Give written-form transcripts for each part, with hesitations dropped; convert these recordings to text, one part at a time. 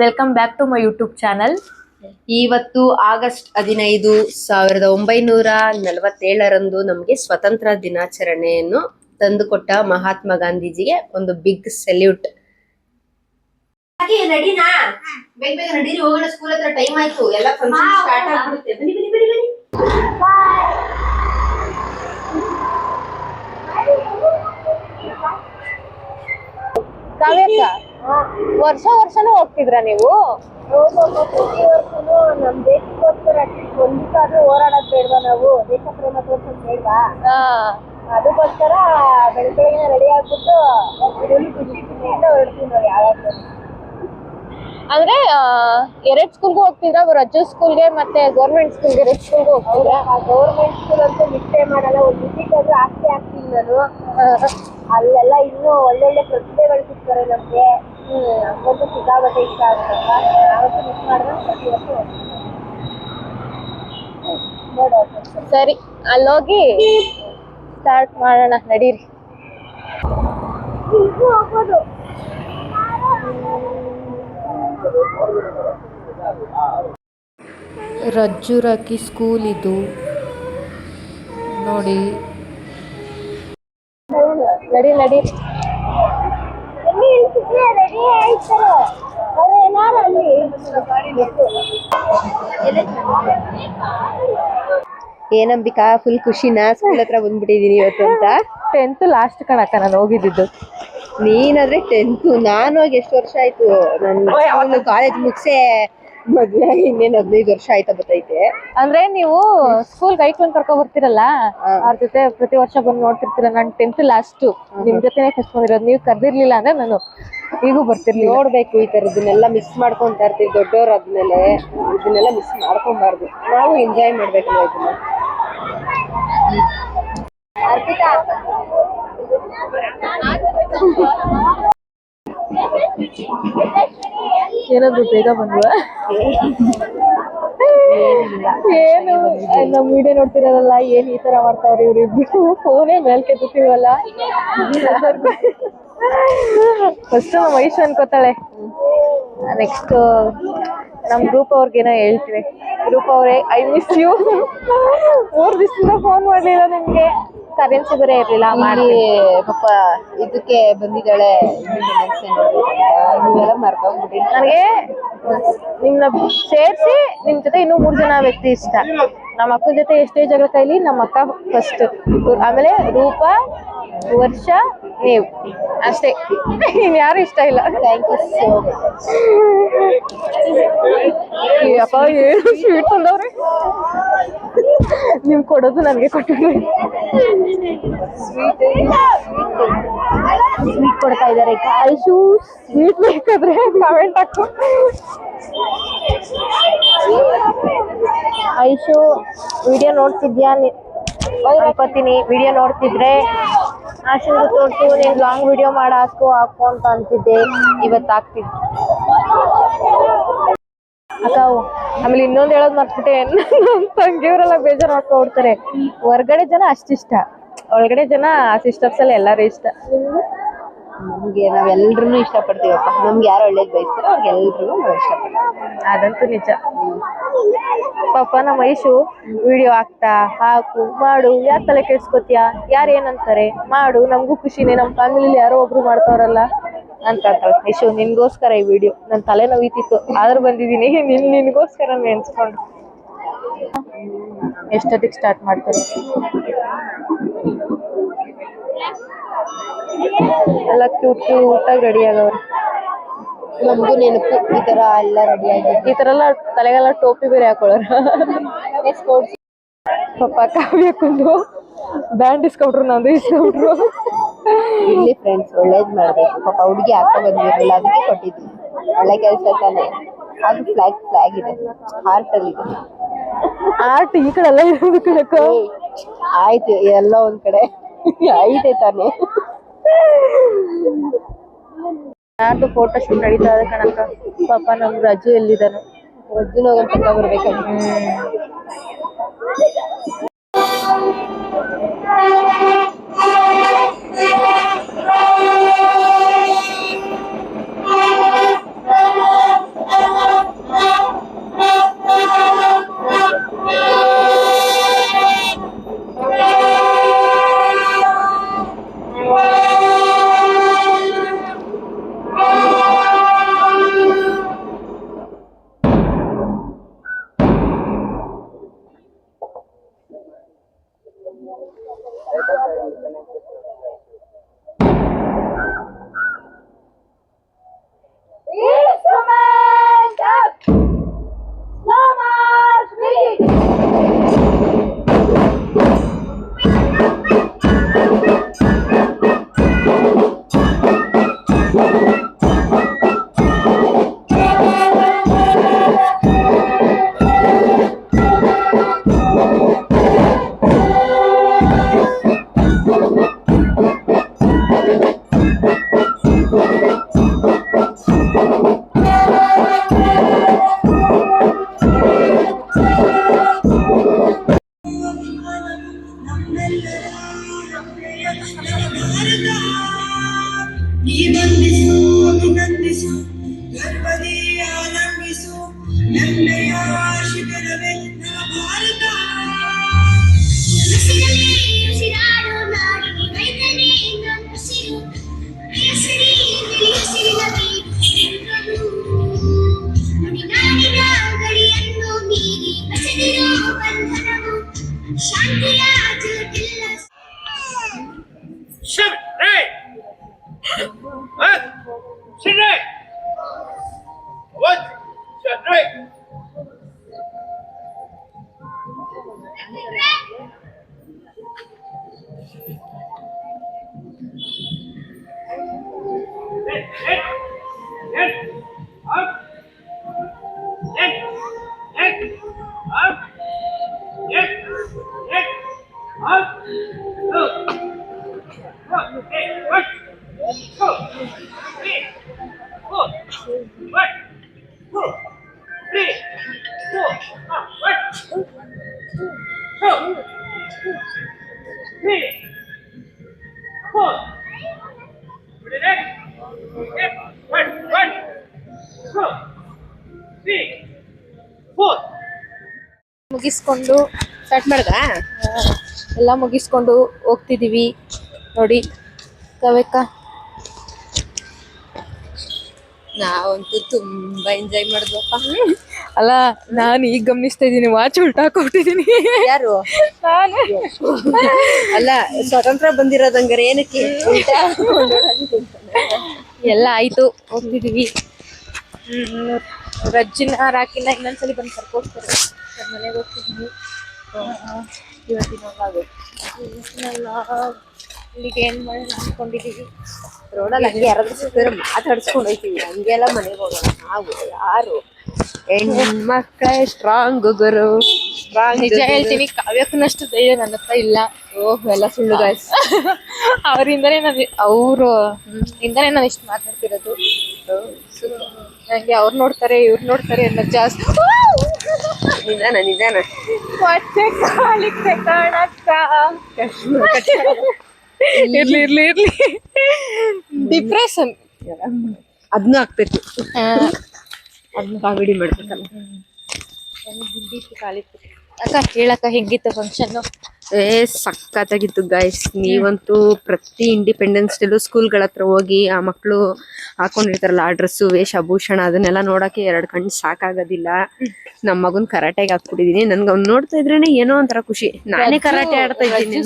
Welcome back to my YouTube channel. ಇವತ್ತು August 15, 1947ರಂದು ನಮಗೆ ಸ್ವತಂತ್ರ ದಿನಾಚರಣೆಯನ್ನು ತಂದುಕೊಟ್ಟ ಮಹಾತ್ಮ ಗಾಂಧೀಜಿಗೆ ಒಂದು ಬಿಗ್ ಸೆಲ್ಯೂಟ್. ರೆಡಿನಾ? ಬೇಗ ಬೇಗ ನಡೀರಿ, ಹೋಗೋಣ. ಸ್ಕೂಲ್ ಹತ್ರ ಟೈಮ್ ಆಯ್ತು. ಎಲ್ಲ ಫಂಕ್ಷನ್ ಸ್ಟಾರ್ಟ್ ಆಗ್ಬಿಡುತ್ತೆ. ಬನ್ನಿ ಬನ್ನಿ ಬನ್ನಿ ಬನ್ನಿ. ಕಾವ್ಯಕ್ಕ, ವರ್ಷನೂ ಹೋಗ್ತಿದ್ರ ನೀವು? ಪ್ರತಿ ವರ್ಷನೂ ನಮ್ ದೇಶಕ್ಕೋಸ್ಕರ ಒಂದಿಸಾದ್ರೂ ಹೋರಾಡೋದ್ ಬೇಡ್ವಾ? ನಾವು ದೇಶ ಪ್ರೇಮ ತೋರ್ಸೋದ್ ಬೇಡ್ವಾ? ಅದಕ್ಕೋಸ್ಕರ ಬೆಳಗ್ಗೆ ರೆಡಿ ಆಗ್ಬಿಟ್ಟು ಖುಷಿ ಖುಷಿಯಿಂದ ಹೊರಡ್ತೀವಿ ನಾವು ಯಾವಾಗ್ಲೂ. ಅಂದ್ರೆ 2 ಸ್ಕೂಲ್ಗೂ ಹೋಗ್ತಿದ್ರ? ರಜೆ ಸ್ಕೂಲ್ಗೆ ಮತ್ತೆ ಗೌರ್ಮೆಂಟ್ ಸ್ಕೂಲ್ಗೆ 2 ಸ್ಕೂಲ್ಗೂ ಹೋಗ್ತಿದ್ರ? ಗೌರ್ಮೆಂಟ್ ಸ್ಕೂಲ್ ಅಂತೂ ಮಿಸ್ಟೇ ಮಾಡಲ್ಲ. ಒಂದು ವಿಸಿಟ್ ಆದ್ರೂ ಆಗ್ತೀನಿ ನಾನು. ಅಲ್ಲೆಲ್ಲ ಇನ್ನೂ ಒಳ್ಳೊಳ್ಳೆ ಪ್ರತಿಭೆಗಳು ಸಿಗ್ತಾರೆ ನಮ್ಗೆ. ನಮ್ಗಂತೂ ಸಿಕ್ಕಾಪಟ್ಟೆ ಇಷ್ಟ ಆಗುತ್ತಲ್ಲ. ನಾವಂತೂ ಮಿಸ್ ಮಾಡಿದ್ರೆ ಪ್ರತಿ ವರ್ಷ ನೋಡೋದು. ಸರಿ, ಅಲ್ಲೋಗಿ ಸ್ಟಾರ್ಟ್ ಮಾಡೋಣ, ನಡೀರಿ. ಹೋಗೋದು ರಜ್ಜುರಕಿ ಸ್ಕೂಲ್ ಇದು ನೋಡಿ. ನಡಿ ರೆಡಿ ಆಯ್ತಾರೆ. ಏನಂಬಿಕಾ, ಫುಲ್ ಖುಷಿನಾ ಸ್ಕೂಲ್ ಹತ್ರ ಬಂದ್ಬಿಟ್ಟಿದೀನಿ ಇವತ್ತು ಅಂತ? 10th ಲಾಸ್ಟ್ ಕಣಕ್ಕ ನಾನು ಹೋಗಿದ್ದು. ನೀನಾದ್ರೆ 10th, ನಾನು ಹೋಗಿ ಎಷ್ಟು ವರ್ಷ ಆಯ್ತು. ನನ್ನ ಕಾಲೇಜ್ ಮುಗಿಸೇ ಮದ್ವೆ ಆಗಿ ಇನ್ನೇನು 15 ವರ್ಷ ಆಯ್ತಾ ಬತ್ತೈತೆ. ಅಂದ್ರೆ ನೀವು ಸ್ಕೂಲ್ ಕೈಕೊಂಡ್ ಕರ್ಕೊ ಬರ್ತಿರಲ್ಲ, ಅವ್ರ ಜೊತೆ ಪ್ರತಿ ವರ್ಷ ಬಂದು ನೋಡ್ತಿರ್ತೀರ. ನಾನು 10th ಲಾಸ್ಟ್ ನಿಮ್ ಜೊತೆನೆ ಫಸ್ಟ್ ಬಂದಿರೋದು. ನೀವು ಕರ್ದಿರ್ಲಿಲ್ಲ ಅಂದ್ರೆ ನಾನು ಈಗೂ ಬರ್ತಿರ್ಲಿಲ್ಲ. ನೋಡ್ಬೇಕು, ಈ ತರದನ್ನೆಲ್ಲ ಮಿಸ್ ಮಾಡ್ಕೊಂತಾ ಇರ್ತೀವಿ ದೊಡ್ಡವರಾದ್ಮೇಲೆ. ಇದನ್ನೆಲ್ಲ ಮಿಸ್ ಮಾಡ್ಕೊಂಬಾರ್ದು, ನಾವು ಎಂಜಾಯ್ ಮಾಡ್ಬೇಕಲ್ಲ ಇದನ್ನ. ಅರ್ಪಿತಾ, ಏನಾದ್ರು ಬೇಗ ಬಂದ್ವಾ? ಏನು ನಮ್ ವಿಡಿಯೋ ನೋಡ್ತಿರೋದಲ್ಲ, ಏನ್ ಈ ತರ ಮಾಡ್ತಾವ್ರಿ ಇವ್ರಿಬ್ರು? ಫೋನೇ ಮೇಲ್ ಕೆತ್ತೀವಲ್ಲ. ಫಸ್ಟ್ ನಮ್ಮ ವಯಸ್ಸು ಅನ್ಕೋತಾಳೆ. ನೆಕ್ಸ್ಟ್ ನಮ್ ಗ್ರೂಪ್ ಅವ್ರಿಗೇನೋ ಹೇಳ್ತೀವಿ. ಗ್ರೂಪ್ ಅವ್ರೆ, ಐ ಮಿಸ್ ಯು. 3 ದಿವಸದಿಂದ ಫೋನ್ ಮಾಡ್ಲಿಲ್ಲ ನಿಮ್ಗೆ. ಕರೆನ್ಸಿ ಬೇರೆ ಇರ್ಲಿಲ್ಲ. ಪಾಪ ಇದಕ್ಕೆ ಬಂದಿದ್ದಾಳೆ, ನೀವೆಲ್ಲ ಮರ್ತೋಗ್ಬಿಟ್ಟಿ. ನನಗೆ ನಿಮ್ನ ಸೇರಿಸಿ ನಿಮ್ ಜೊತೆ ಇನ್ನೂ 3 ಜನ ವ್ಯಕ್ತಿ ಇಷ್ಟ. ನಮ್ಮ ಅಕ್ಕನ ಜೊತೆ ಎಷ್ಟೇ ಜಗಳ ಕೈಲಿ ನಮ್ಮ ಅಕ್ಕ ಫಸ್ಟ್, ಆಮೇಲೆ ರೂಪ, ವರ್ಷ, ನೀವು ಅಷ್ಟೇ. ಇನ್ಯಾರು ಇಷ್ಟ ಇಲ್ಲ. Thank you so much. ಅಪ್ಪ, ಏನು ಸ್ವೀಟ್ ತಂದವ್ರಿ. ನಿಮ್ ಕೊಡೋದು ನನಗೆ ಕೊಟ್ಟಿದ್ರಿ. ಸ್ವೀಟ್ ಕೊಡ್ತಾ ಇದಾರೆ. ಐಶು ಸ್ವೀಟ್ ಬೇಕಾದ್ರೆ ಕಮೆಂಟ್ ಹಾಕು. ಐಶು ವಿಡಿಯೋ ನೋಡ್ತಿದ್ಯಾ? ಅನ್ಕೋತೀನಿ. ವಿಡಿಯೋ ನೋಡ್ತಿದ್ರೆ ಆಶಿಂದು ತೋರ್ಸು, ನೀನ್ ಲಾಂಗ್ ವಿಡಿಯೋ ಮಾಡಿ ಹಾಕು ಅಂತ ಅಂತಿದ್ದೆ. ಇವತ್ತು ಹಾಕ್ತಿದ್ದೆ ಅಕ್ಕ. ಆಮೇಲೆ ಇನ್ನೊಂದು ಹೇಳೋದು ಮರ್ತ್ಬಿಟ್ಟೆ, ನಮ್ಮ ತಂಗಿಯವರೆಲ್ಲ ಬೇಜಾರು ಮಾಡ್ಕೊಬಿಡ್ತಾರೆ. ಹೊರ್ಗಡೆ ಜನ ಅಷ್ಟಿಷ್ಟ, ಒಳಗಡೆ ಜನ ಸಿಸ್ಟರ್ಸ್ ಎಲ್ಲ ಎಲ್ಲರೂ ಇಷ್ಟ. ನಮ್ಗೆ ನಾವೆಲ್ರೂ ಇಷ್ಟಪಡ್ತೀವಪ್ಪ. ನಮ್ಗೆ ಯಾರು ಒಳ್ಳೇದು ಬಯಸ್ತಾರೋ ಅವ್ರಿಗೆಲ್ರಿಗೂ ನಾವು ಇಷ್ಟಪಡ್ತೀವಿ. ಅದಂತೂ ನಿಜ. ಪಾಪ ನಮ್ಮ ಐಶು ವಿಡಿಯೋ ಹಾಕು ಮಾಡು, ಯಾಕೆ ತಲೆ ಕೆಡ್ಸ್ಕೊತೀಯಾ? ಯಾರು ಏನಂತಾರೆ ಮಾಡು, ನಮಗೂ ಖುಷಿನೇ. ನಮ್ಮ ಫ್ಯಾಮಿಲಿಲಿ ಯಾರೋ ಒಬ್ರು ಮಾಡ್ತಾವ್ರಲ್ಲ ಅಂತ ಅಂತಾಳೆ. ಐಶು, ನಿನ್ಗೋಸ್ಕರ ಈ ವಿಡಿಯೋ. ನನ್ನ ತಲೆ ನೋವಿತಿತ್ತು ಆದ್ರೂ ಬಂದಿದ್ದೀನಿ, ನಿನ್ಗೋಸ್ಕರ ನೆನ್ಸ್ಕೊಂಡು. ಎಷ್ಟೊತ್ತಿಗೆ ಸ್ಟಾರ್ಟ್ ಮಾಡ್ತಾರೆ? ಎಲ್ಲ ಕ್ಯೂಟಾಗಿ ರೆಡಿ ಆಗವ್ರೆ. ನಮಗೂ ನೆನಪು ಈ ತರ ಎಲ್ಲ ರೆಡಿ ಆಗಿದ್ದು. ಈ ತರ ಎಲ್ಲ ತಲೆಗೆಲ್ಲ ಟೋಪಿ ಬೇರೆ ಹಾಕೊಳ್ಳೋರು. ಪಾಪ ಕಾವ್ಯಕ್ಕೊಂದು ಬ್ಯಾಂಡ್ ಇಸ್ಕೊಟ್ರು, ನಂದು ಇಸ್ಕೊಟ್ರು. ಇಲ್ಲಿ ಫ್ರೆಂಡ್ಸ್ ಒಳ್ಳೇದ್ ಮಾಡ್ಬೇಕು. ಪಾಪ ಹುಡುಗಿ ಹಾಕ ಬಂದಿರಲಿಲ್ಲ, ಅದಕ್ಕೆ ಕೊಟ್ಟಿದ್ವಿ. ಒಳ್ಳೆ ಕೆಲಸ ತಾನೆ. ಅದು ಫ್ಲಾಗ್ ಇದೆ, ಹಾರ್ಟ್ ಅಲ್ಲಿ ಇದೆ. ಆರ್ಟ್ ಈ ಕಡೆ ಎಲ್ಲ ಇರೋದು ಕಣಕ್ಕ. ಆಯ್ತು, ಎಲ್ಲ ಒಂದ್ ಕಡೆ ಐತೆ ತಾನೆ. ಯಾರ್ದು ಫೋಟೋ ಶೂಟ್ ನಡೀತಾ ಇದೆ ಕಣಕ್ಕ. ಪಾಪ ನಮ್ ರಜು ಎಲ್ಲಿದ್ದಾನೆ? ರಜ್ಜುನ ಹೋಗಿ ತಗೊಂಡ್ ಬರ್ಬೇಕಂತ. ಗರ್ಭದಿ ಆಲಂಬಿಸು ಹೆಮ್ಮೆಯ ಶಿಖರವೇ ನಮ್ಮ ಭಾರತ. ಉಸಿರಾಡೋ ನಾಡಿಗೆ ರೈತನೇ ನಮ್ಮುಸಿರು, ಹೆಸರಿ ಉಸಿರಿನ ಬೀಡು ನುಡಿನಾಡಿನ ಗಡಿಯನ್ನು ಮೀರಿ ಬಸದಿರೋ ಬಂಧನವು ಶಾಂತಿಯ ಜಗತ್ತಿಲ್ಲ. Shut it! Hey! Huh? Sit right! What? Shut right! Hey! Hey! Hey! Up! Hey! Hey! Up! Hey! Hey! Up! Go! Hey, what? Go. 3, 4, 1, 2, 3, 4, what? Go. 3, 4. Put it in. Yep. 1, 1. Go. 3, 4. ಮುಗಿಸ್ಕೊಂಡು ಸ್ಟಾರ್ಟ್ ಮಾಡ್ದಾ? ಎಲ್ಲ ಮುಗಿಸ್ಕೊಂಡು ಹೋಗ್ತಿದೀವಿ ನೋಡಿ. ಕವೇಕ ನಾವಂತೂ ತುಂಬಾ enjoy ಮಾಡಿದ್ವಪ್ಪ. ಅಲ್ಲ, ನಾನು ಈಗ ಗಮನಿಸ್ತಾ ಇದ್ದೀನಿ, ವಾಚ್ ಉಲ್ಟಾ ಕೊಟ್ಟಿದ್ದೀನಿ. ಯಾರು? ನಾನು ಅಲ್ಲ, ಸ್ವತಂತ್ರ ಬಂದಿರೋದಂಗಾರೆ ಏನಕ್ಕೆ ಎಲ್ಲ ಆಯ್ತು, ಹೋಗ್ತಿದೀವಿ. ರಜ್ಜಿನ ರಾಕಿನ ಇನ್ನೊಂದ್ಸಲಿ ಬಂದು ಕರ್ಕೋಗ್ತಾರೆ. ಮನೆಗೆ ಹೋಗ್ತಿದೀವಿ. ಇವತ್ತಿನ ಇಲ್ಲಿಗೆ ಏನ್ ಮಾಡಿ ಅನ್ಕೊಂಡಿದೀವಿ. ರೋಡಲ್ಲಿ ಹಂಗೆ ಯಾರಾದ್ರೂ ಸಿಕ್ಕಿದ್ರೆ ಮಾತಾಡ್ಸ್ಕೊಂಡು ಹೋಯ್ತೀವಿ. ಹಂಗೆಲ್ಲ ಮನೆಗೆ ಹೋಗೋಣ ನಾವು. ಯಾರು ಹೆಣ್ಮಕ್ಳೇ ಸ್ಟ್ರಾಂಗ್ ಗುರು, ಸ್ಟ್ರಾಂಗ್. ನಿಜ ಹೇಳ್ತೀನಿ, ಕಾವ್ಯಕ್ಕನಷ್ಟು ಧೈರ್ಯ ನನ್ನ ಹತ್ರ ಇಲ್ಲ. ಓಹ್, ಎಲ್ಲ ಸುಳ್ಳು ಗಾಯ್ಸ್. ಅವರಿಂದನೇ ನಾನು ಇಷ್ಟು ಮಾತಾಡ್ತಿರೋದು. ನಂಗೆ ಅವ್ರು ನೋಡ್ತಾರೆ ಇವ್ರು ನೋಡ್ತಾರೆ ಅನ್ನೋದು ಜಾಸ್ತಿ. ನಿಧಾನ ಮತ್ತೆ ಕಾಲಿಗೆ ಕಾಣಕ್ಕ ಇರ್ಲಿ ಡಿಪ್ರೆಷನ್ ಅದನ್ನೂ ಆಗ್ಬೇಕು. ಅದನ್ನ ಕಾಮಿಡಿ ಮಾಡ್ಬೇಕಲ್ಲ. ಅಕ್ಕ ಹೇಳಕ್ಕ, ಹೆಂಗಿತ್ತು ಫಂಕ್ಷನ್? ಸಖತ್ತಾಗಿತ್ತು ಗಾಯ್ಸ್. ನೀವಂತೂ ಪ್ರತಿ ಇಂಡಿಪೆಂಡೆನ್ಸ್ ಡೇಲು ಸ್ಕೂಲ್ಗಳ ಹತ್ರ ಹೋಗಿ ಆ ಮಕ್ಕಳು ಹಾಕೊಂಡಿರ್ತಾರಲ್ಲ ಆ ಡ್ರೆಸ್ಸು, ವೇಷಭೂಷಣ, ಅದನ್ನೆಲ್ಲ ನೋಡಕ್ಕೆ 2 ಕಣ್ಣು ಸಾಕಾಗೋದಿಲ್ಲ. ನಮ್ಮ ಮಗನ್ ಕರಾಟೆಗೆ ಹಾಕ್ಬಿಟ್ಟಿದೀನಿ. ನನ್ಗೆ ಅವ್ನು ನೋಡ್ತಾ ಇದ್ರೇನೆ ಏನೋ ಒಂಥರ ಖುಷಿ. ನಾನೇ ಕರಾಟೆ ಆಡ್ತಾ ಇದ್ದೀನಿ.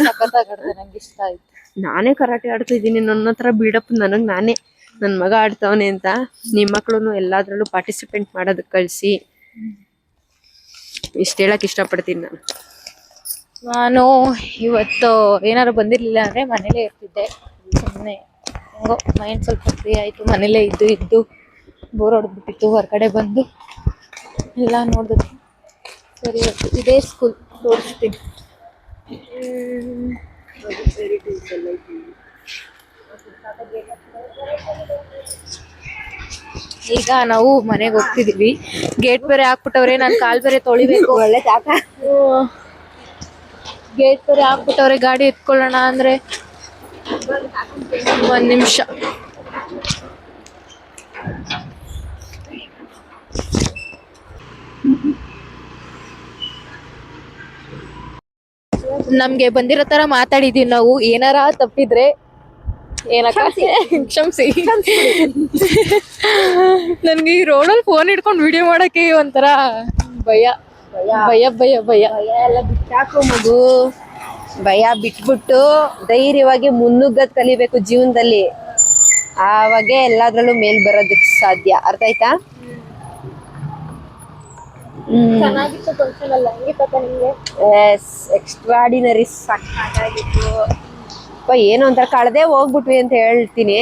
ನಂಗೆ ಇಷ್ಟ ಆಯ್ತು. ನಾನೇ ಕರಾಟೆ ಆಡ್ತಾ ಇದ್ದೀನಿ. ನನ್ನ ಹತ್ರ ಬಿಲ್ಡಪ್ ನಾನೇ ನನ್ನ ಮಗ ಆಡ್ತಾವನೆ ಅಂತ. ನಿಮ್ಮ ಮಕ್ಕಳು ಎಲ್ಲಾದ್ರಲ್ಲೂ ಪಾರ್ಟಿಸಿಪೇಟ್ ಮಾಡೋದಕ್ಕೆ ಕಳಿಸಿ. ಇಷ್ಟ ಹೇಳಕ್ ಇಷ್ಟಪಡ್ತೀನಿ ನಾನು ಇವತ್ತು ಏನಾದ್ರು ಬಂದಿರ್ಲಿಲ್ಲ ಅಂದ್ರೆ ಮನೇಲೇ ಇರ್ತಿದ್ದೆ. ಸುಮ್ಮನೆ ಹೆಂಗೋ ಮೈಂಡ್ ಸ್ವಲ್ಪ ಫ್ರೀ ಆಯ್ತು. ಮನೇಲೇ ಇದ್ದು ಬೋರ್ ಹೊಡೆದ್ಬಿಟ್ಟಿತ್ತು. ಹೊರಗಡೆ ಬಂದು ಎಲ್ಲ ನೋಡಿದ್ವಿ. ಸರಿ, ಇದೇ ಸ್ಕೂಲ್ ತೋರಿಸ್ತೀನಿ. ಈಗ ನಾವು ಮನೆಗೆ ಹೋಗ್ತಿದೀವಿ. ಗೇಟ್ ಬೇರೆ ಹಾಕ್ಬಿಟ್ಟವ್ರೆ, ನಾನು ಕಾಲ್ ಬೇರೆ ತೊಳಿಬೇಕು. ಒಳ್ಳೆ ಜಾಗ. ಗೇಟ್ ಬೇರೆ ಹಾಕ್ಬಿಟ್ಟವ್ರೆ. ಗಾಡಿ ಎತ್ಕೊಳ್ಳೋಣ ಅಂದ್ರೆ 1 ನಿಮಿಷ. ನಮ್ಗೆ ಬಂದಿರೋ ತರ ಮಾತಾಡಿದೀವಿ ನಾವು. ಏನಾರ ತಪ್ಪಿದ್ರೆ ಏನಕ್ಕ ಕ್ಷಮಿಸಿ. ನನ್ಗೆ ಈ ರೋಡಲ್ಲಿ ಫೋನ್ ಇಟ್ಕೊಂಡು ವಿಡಿಯೋ ಮಾಡಕ್ಕೆ ಒಂಥರ ಭಯ. ಎಲ್ಲ ಬಿಟ್ಟಾಕು ಮಗು. ಭಯ ಬಿಟ್ಬಿಟ್ಟು ಧೈರ್ಯವಾಗಿ ಮುನ್ನುಗ್ಗದ್ ಕಲಿಬೇಕು ಜೀವನದಲ್ಲಿ. ಆವಾಗ ಎಲ್ಲಾದ್ರಲ್ಲೂ ಮೇಲ್ ಬರೋದಕ್ಕೆ ಸಾಧ್ಯ. ಅರ್ಥ ಆಯ್ತಾ? ಚೆನ್ನಾಗಿತ್ತು ಫಂಕ್ಷನ್ ಅಲ್ಲ? ಹೆಂಗಿತ್ತಕ್ಕ ನಿಮ್ಗೆ? ಎಕ್ಸ್ಟ್ರಾಡಿನರಿ, ಸಾಕಾಗಿತ್ತು. ಏನೋ ಒಂಥರ ಕಳೆದೇ ಹೋಗ್ಬಿಟ್ವಿ ಅಂತ ಹೇಳ್ತೀನಿ.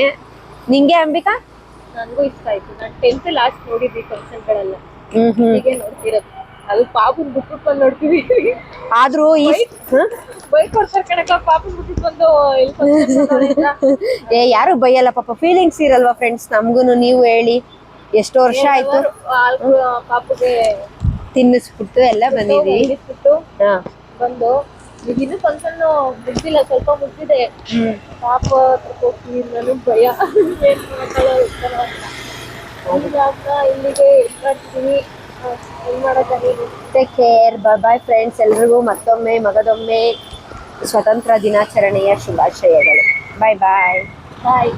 ನಿಂಗೆ ಅಂಬಿಕಾ? ನನ್ಗೂ ಇಷ್ಟ ಆಯ್ತು. ನಾನು 10th ಲಾಸ್ಟ್ ನೋಡಿದ್ವಿ ಫಂಕ್ಷನ್ಗಳೆಲ್ಲ. ಹೀಗೆ ನೋಡ್ತಿರೋದು. ಅದು ಪಾಪನ್ ಬಿಟ್ಬಿಟ್ಟು ಬಂದು ನೋಡ್ತೀವಿ. ಆದ್ರೂ ಈ ಬೈಕ್ ಕೊಡ್ತಾರೆ ಕಣಕ್ಕ, ಪಾಪನ್ ಬಿಟ್ಬಿಟ್ಟು ಬಂದು ಯಾರು ಬೈಯಲ್ಲ ಪಾಪ. ಫೀಲಿಂಗ್ಸ್ ಇರಲ್ವಾ ಫ್ರೆಂಡ್ಸ್ ನಮ್ಗೂನು? ನೀವು ಹೇಳಿ, ಎಷ್ಟು ವರ್ಷ ಆಯ್ತು ಪಾಪಗೆ ತಿನ್ನಿಸ್ಬಿಟ್ಟು ಎಲ್ಲ ಬಂದಿದೀವಿ. ಬಂದು ಇನ್ನು ಫಂಕ್ಷನ್ ಮುಗ್ದಿಲ್ಲ, ಸ್ವಲ್ಪ ಮುಗ್ದಿದೆ. ಪಾಪ ನನಗ್ ಭಯ. ಇಲ್ಲಿಗೆ ಬರ್ತೀವಿ ಏನ್ ಮಾಡೋದಾಗಿ ಟೇಕ್ ಕೇರ್, ಬಾಯ್ ಫ್ರೆಂಡ್ಸ್. ಎಲ್ರಿಗೂ ಮತ್ತೊಮ್ಮೆ ಮಗದೊಮ್ಮೆ ಸ್ವತಂತ್ರ ದಿನಾಚರಣೆಯ ಶುಭಾಶಯಗಳು. ಬಾಯ್ ಬಾಯ್. ಬಾಯ್.